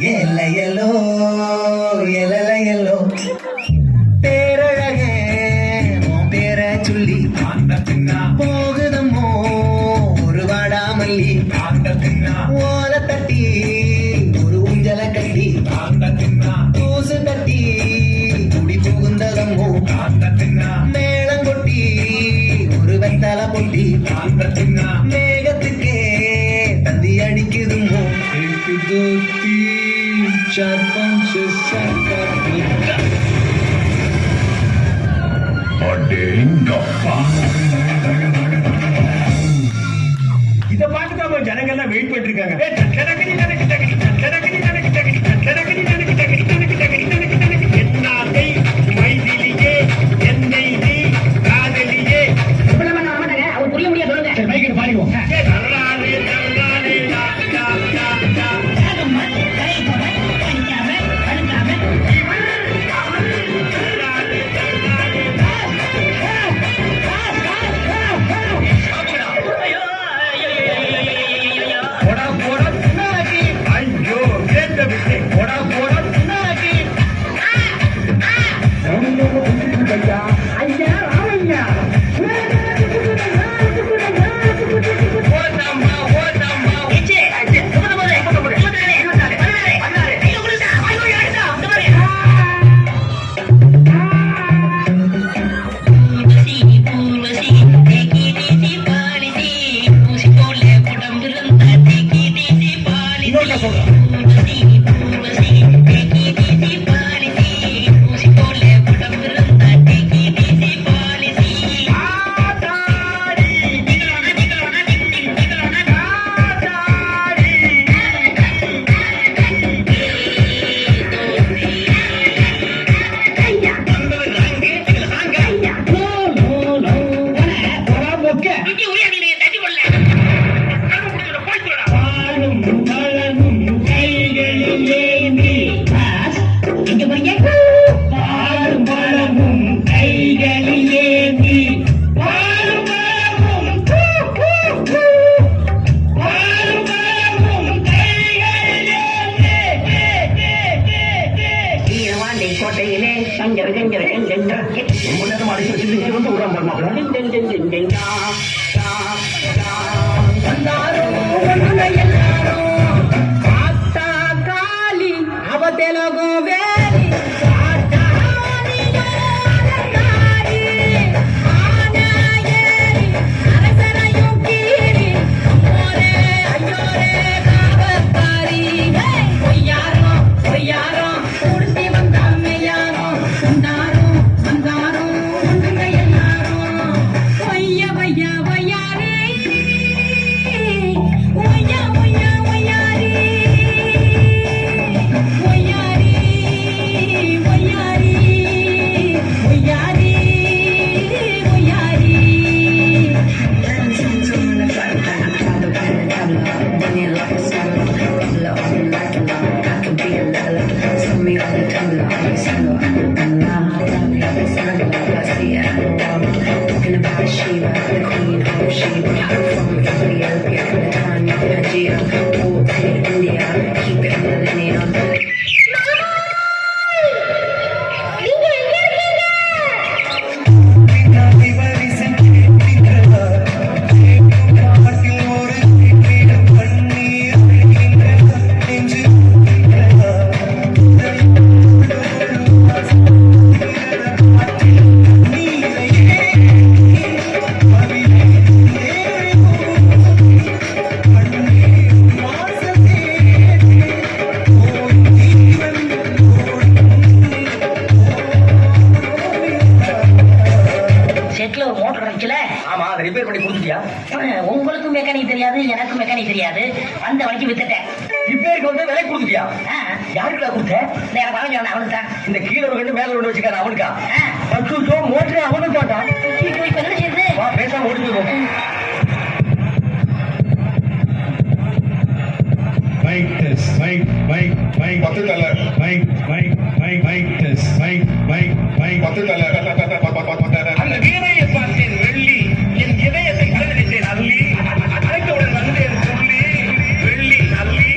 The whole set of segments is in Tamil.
எல்லையலோ எல்லையலோ பேரழகே உன் பேர சொல்லி போகுதம்மோ ஒரு வாடாமல்லி ஓல தட்டி ஒரு ஊஞ்சல கட்டி தூசு தட்டி குடி புகுந்ததம்மோ மேளம் கொட்டி ஒரு வெத்தல பொட்டி மேகத்துக்கே தந்தி அடிக்குதுமோ இத பாட்டுதான் ஜனங்கள்லாம் வெயிட் பண்ணிட்டு இருக்காங்க. என்னாதை மைதிலியே என்னை நீ காதலியே அவர் புரிய முடியாது சொல்லுங்க. மைக்கு பாருவோம். உங்களுக்கு மெக்கானிக் தெரியாது, எனக்கு மெக்கானிக் தெரியாது. அந்த வழிக்கு வித்துட்டேன். ரிப்பேருக்கு வந்து விலை கொடுத்துட்டியா? யாருக்குடா கொடுத்த? எனக்கு வாங்க அவனுக்கு தான். இந்த கீழே ஒரு மேல ஒன்று வச்சுக்கான அவனுக்கா? மோட்டர் அவனுக்கு மாட்டான். இப்ப என்ன செய்யுது? வா பேசாம ஓடி போயிடும். Mic test, mic, பத்து தல mic test, mic, பத்து தல அந்த வீணையை பார்த்தேன் வெள்ளி, என் இதயத்தை கலந்தடித்தேன் அள்ளி, அழைத்தவுடன் வந்தேன் சொல்லி வெள்ளி அள்ளி.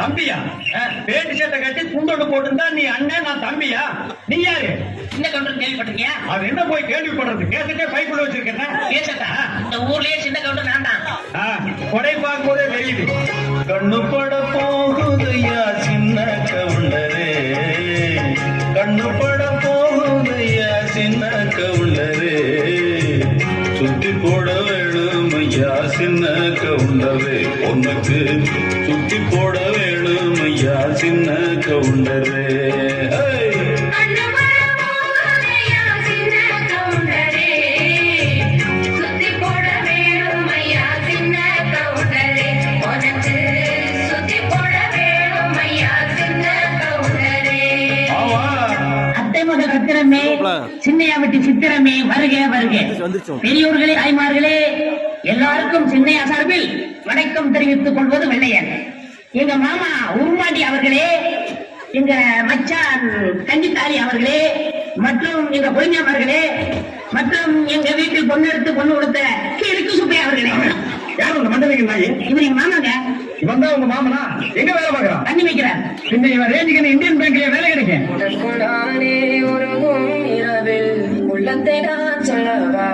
தம்பியா பேட்டி சட்டை கட்டி துண்டோடு போட்டுருந்தா நீ அண்ணன் நான் தம்பியா நீ யாரு சின்ன கவுண்டர் கேள்விப்பட்டிருக்கியா? அது என்ன போய் கேள்விப்படுறது கேட்டுட்டே பைக்குள்ள வச்சிருக்கேன் பேசட்டா? இந்த ஊர்லயே சின்ன கவுண்டர் நான் தான். கொடை பார்க்கும்போதே தெரியுது. கண்ணு பட போகுதையா சின்ன கவுண்டரே, கண்ணு பட போகுதையா சின்ன கவுண்டரே, சுத்தி போட வேணும் ஐயா சின்ன கவுண்டரே, உனக்கு சுத்தி போட வேணும் ஐயா சின்ன கவுண்டரே. கத்திரமே சின்னையாவட்டி சித்திரமே வருக வருக. பெரியோர்களே தாய்மார்களே எல்லாருக்கும் சின்னையா சார்பில் வணக்கம் தெரிவித்துக் கொள்வது வெள்ளையன். எங்க மாமா உருமாண்டி அவர்களே, எங்க மச்சான் கஞ்சித்தாலி அவர்களே, மற்றும் எங்க பொய்ஞாமர்களே, மற்றும் எங்க வீட்டில் பொண்ணு எடுத்து பொண்ணு கொடுத்த கிழக்கு சுப்பையா அவர்களே. யார் உங்க மண்டலிங்க நாயி? இவர் எங்க மாமாங்க. இவன் தான் உங்க மாமனா? எங்க வேலை பார்க்கறான்? தண்ணி வைக்கிறார். இந்த இவன் ரேஞ்சுக்கு இந்தியன் பேங்க்ல வேலை கிடைக்கும். உனக்குள்ளானே உறங்கும் இரவில் உள்ளத்தை நான் சொல்லவா?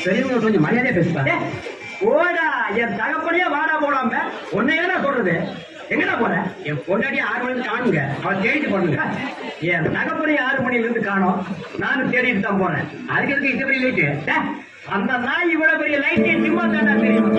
பெரியவங்க கொஞ்சம் மரியாதையா பேசுறாங்க. ஓடா என் தகப்படியா வாடா போடாம உன்னை என்ன சொல்றது? எங்கடா போற? என் பொண்டாடி 6 மணிக்கு காணுங்க, அவன் தேடிட்டு பண்ணுங்க. என் தகப்படி 6 மணில இருந்து காணும், நானும் தேடிட்டு தான் போறேன். அதுக்கு எதுக்கு இந்த பெரிய லைட்டு? அந்த நாய் இவ்வளவு பெரிய லைட்டே சும்மா தாண்டா தெரியும்.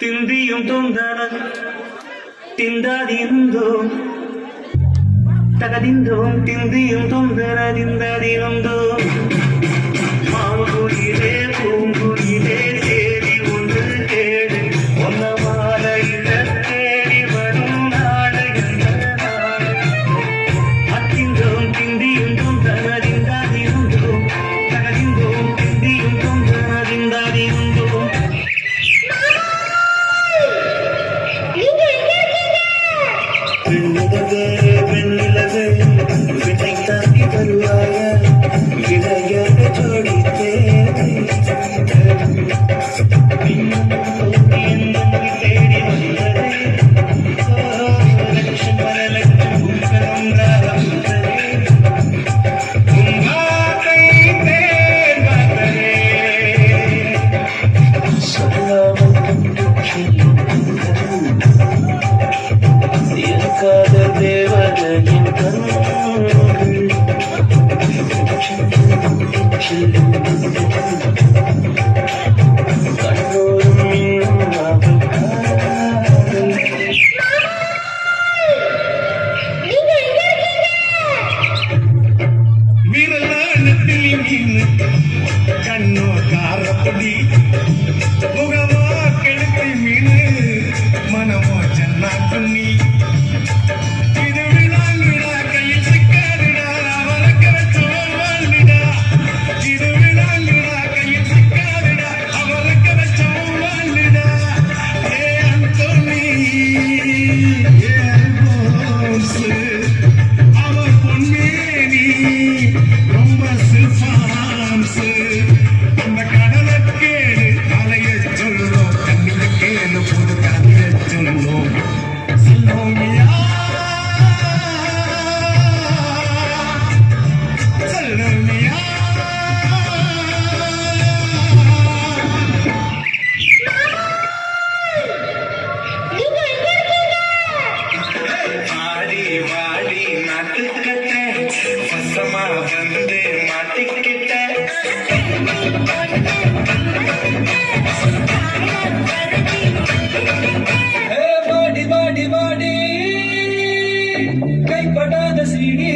திந்தியும் தொந்தன திந்தாதிருந்தோம் தகதிந்தோம் திந்தியும் தொந்தன திந்தாதிருந்தோம் மாங்குயிலே பூங்குயிலே தேடி ஒன்று தேடி ஒன்ன மாலையில தேடி வரும் நாடு என்ற நாடு அத்திந்தோம் திந்தியும் தொந்தன திந்தாதிருந்தோம் தகதிந்தோம் திந்தியும் தொந்தன திந்தாதிருந்தோம். பெண்ணிலவே பெண்ணிலவே விடை தாக்கி வருவாய நீ இது விளாங்குடா கையில் சிக்காதுடா அவரக்க வச்சோம் வாழ்விடா இது விளாங்குடா கையில் சிக்காதுடா அவரக்க வச்சோம் வாழ்விடா ஏ அந்தோனி ஏ அல்போன்ஸ் அவர் பொன்மேனி ரொம்ப சில்பான்ஸ் அந்த கடலை கேடு அலைய சொல்லும் கண்ணில கேளு புது கதைய சொல்லும் சொல்லுமியா சொல்லுமியா ஆடி வாடி நாட்டுக்கட்ட வசமா வந்து மாட்டிக்கிட்ட பாடி பாடி பாடி கைப்படாத சீடி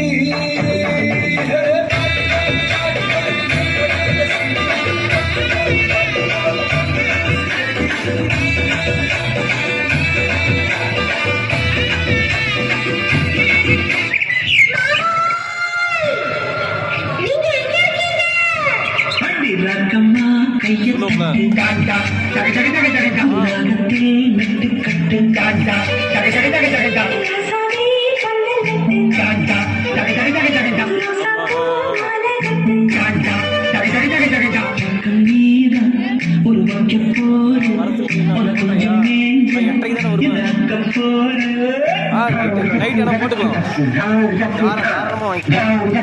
அடி ரக்கம்மா கையை டாடா டக டக டக டக டக மெட்டு கட்டு டாடா டக டக டக டக டக டாடா டக டக டக டக டக டாடா டக டக டக டக டக கண்ணீரா ஒரு வாக்கிய போரு உனக்கு கொஞ்சம் இறக்க போரு நைட் எல்லாம் போட்டுக்கலாம் தாராளமா வாங்கிக்கலாம்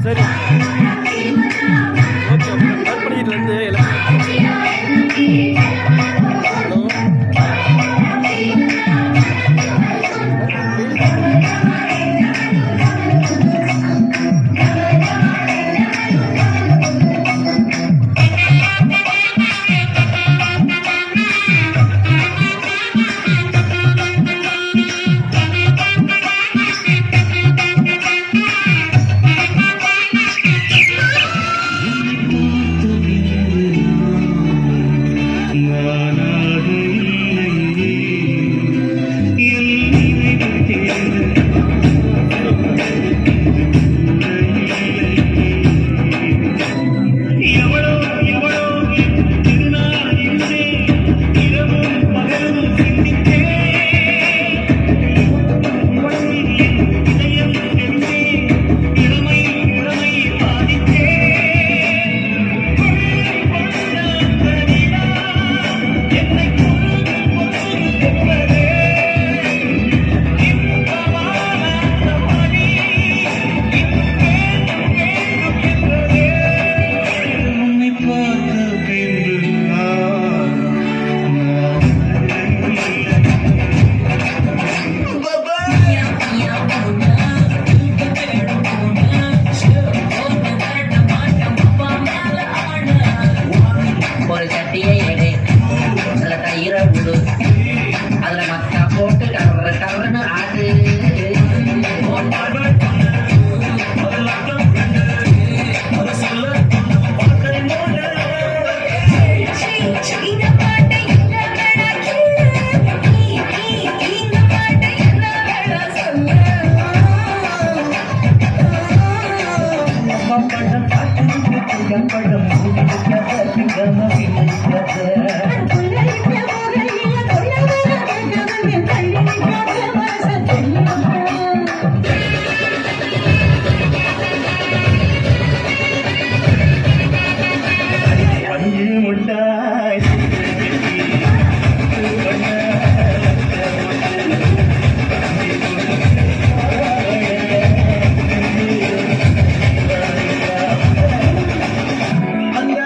சரி ஓகே கற்பனையில இருந்து எல்லாம் ஹலோ ஒரு சட்டியை எடு அதுல தயிரை விடு அதுல மக்கா போட்டு கவர கவர்னு ஆடு பஞ்சு முட்டாய் அந்த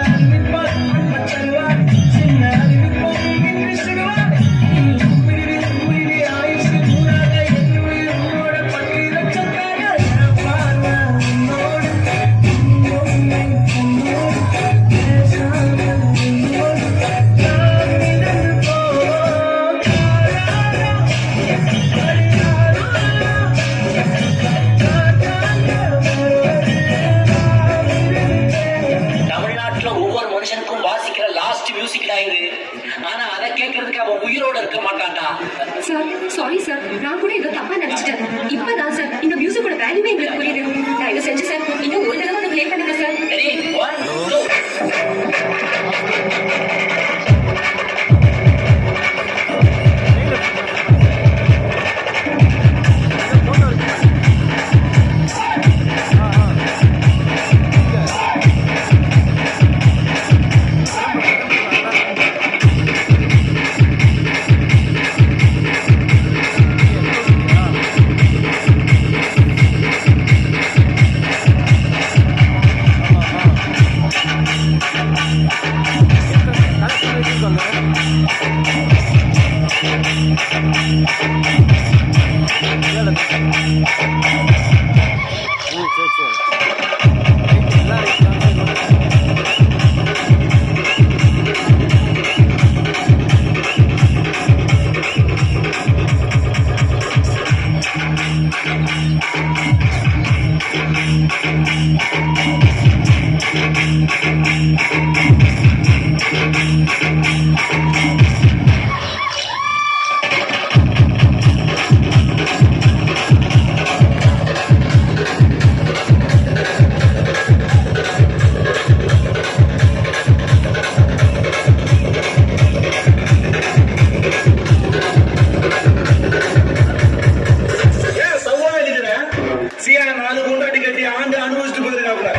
இருக்காப்ல.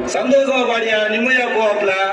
சந்தோஷமா பாடியா, நிம்மதியா போவாப்ல.